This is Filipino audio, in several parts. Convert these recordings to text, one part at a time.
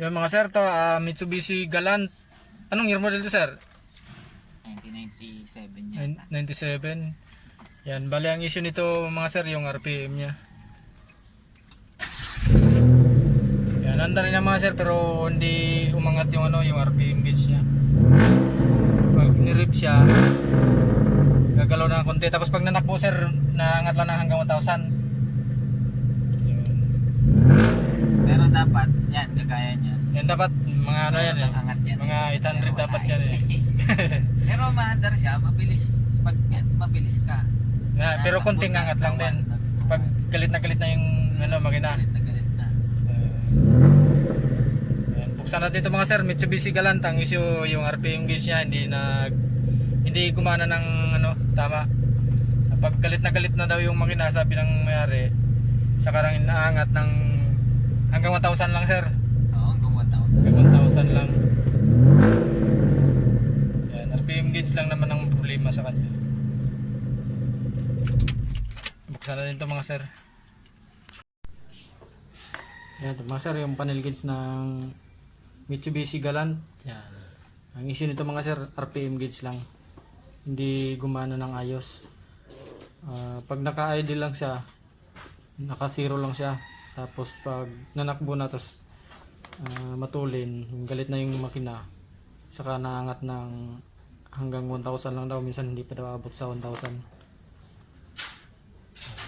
Yung mga sir to, Mitsubishi Galant. Anong year model to sir? 1997 yata. 97. Yan, bali ang issue nito mga sir yung RPM niya. Yan, anda rin ang mga sir pero hindi umangat yung yung RPM gauge niya. Pag nirip siya, gagalaw na ng konti. Tapos pag nanakbo sir, naangat lang na hanggang 1,000. Yun. Pero dapat, yan, kagaya niya. Yan dapat mga yan eh. Angat yan, Mga 800 Pero dapat wala yan eh. Pero maandar siya, mabilis. Pag mabilis ka. Pero konting angat lang din. Pag galit na yung makina. Galit na galit na. Ayan, buksan natin ito mga sir, Mitsubishi Galant. Ang issue yung RPM gauge niya hindi gumana ng tama. Pag galit na daw yung makina, sabi ng mayari, saka lang inaangat ng hanggang 1,000 lang sir. Oo, hanggang 1,000. Hanggang 1,000 lang. Ayan, RPM gauge lang naman ang problema sa kanya. Buksan natin ito mga sir. Yan ito mga sir, yung panel gauge ng Mitsubishi Galant. Yan. Ang issue nito mga sir, RPM gauge lang. Hindi gumana ng ayos. Pag naka-idle lang siya, naka-zero lang siya. Tapos pag nanakbo na, tapos matulin, galit na yung makina. Saka naangat ng hanggang 1,000 lang daw. Minsan hindi pa daw abot sa 1,000.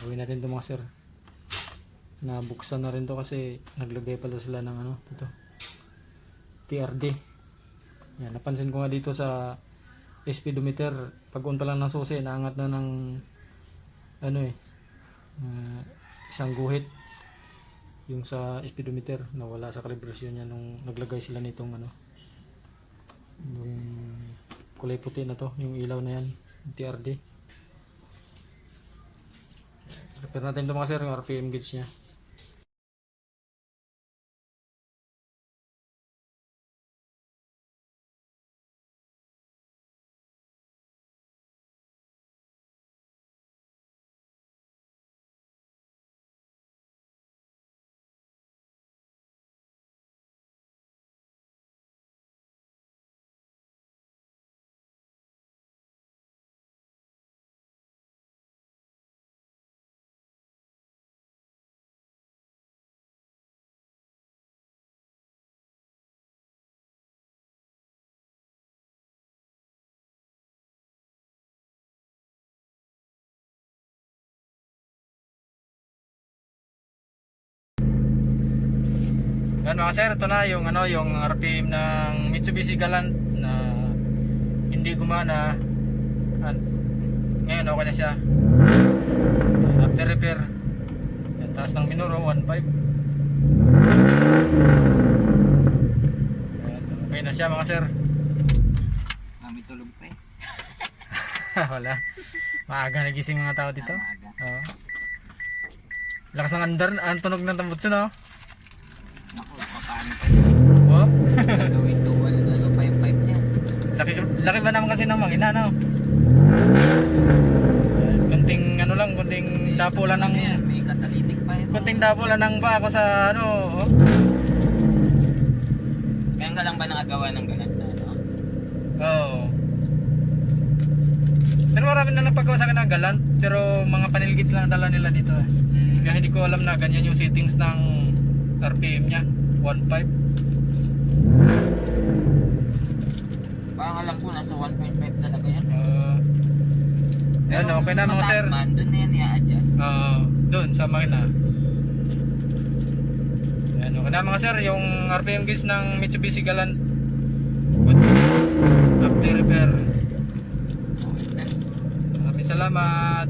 Gawin natin ito mga sir. Nabuksan na rin to kasi naglagay pala sila ng ito TRD. Yan, napansin ko nga dito sa speedometer, pag on pa lang ng susi, naangat na ng isang guhit yung sa speedometer, nawala sa kalibrasyon niya nung naglagay sila nitong yung kulay puti na to, yung ilaw na yan, yung TRD. Repair natin ito mga sir, yung RPM gauge nya. Yan mga sir, ito na yung RPM ng Mitsubishi Galant na hindi gumana. At ngayon okay na siya. After repair, yan, taas ng minuro 1.5. Okay na siya mga sir. Kami tulog pa eh. Wala, maaga nagising mga tao dito. Maaga. Oo. Lakas ng andar, ang tunog ng tambutso no? Naku, papaano pa yun? Oh. Gagawin to, ano pa yung pipe niya? Laki ba naman kasi ng makina no? Kunting kunting dapo lang ng Yan, may catalytic pipe. kunting dapo lang ng pa ako sa oh. Ngayon ka lang ba nakagawa ng ganat na Oo. Pero marami na nagpagawa sa akin ng Galant, pero mga panel gauge lang dala nila dito eh. Kaya hindi ko alam na ganyan yung settings ng RPM niya, 1.5. Parang alam ko nasa 1.5 talaga yan. Yan, okay na mga sir. Man, doon na yan i-adjust. Doon sa makina. Yan, okay na mga sir, yung RPM gauge ng Mitsubishi Galant. After repair. Okay. Maraming salamat.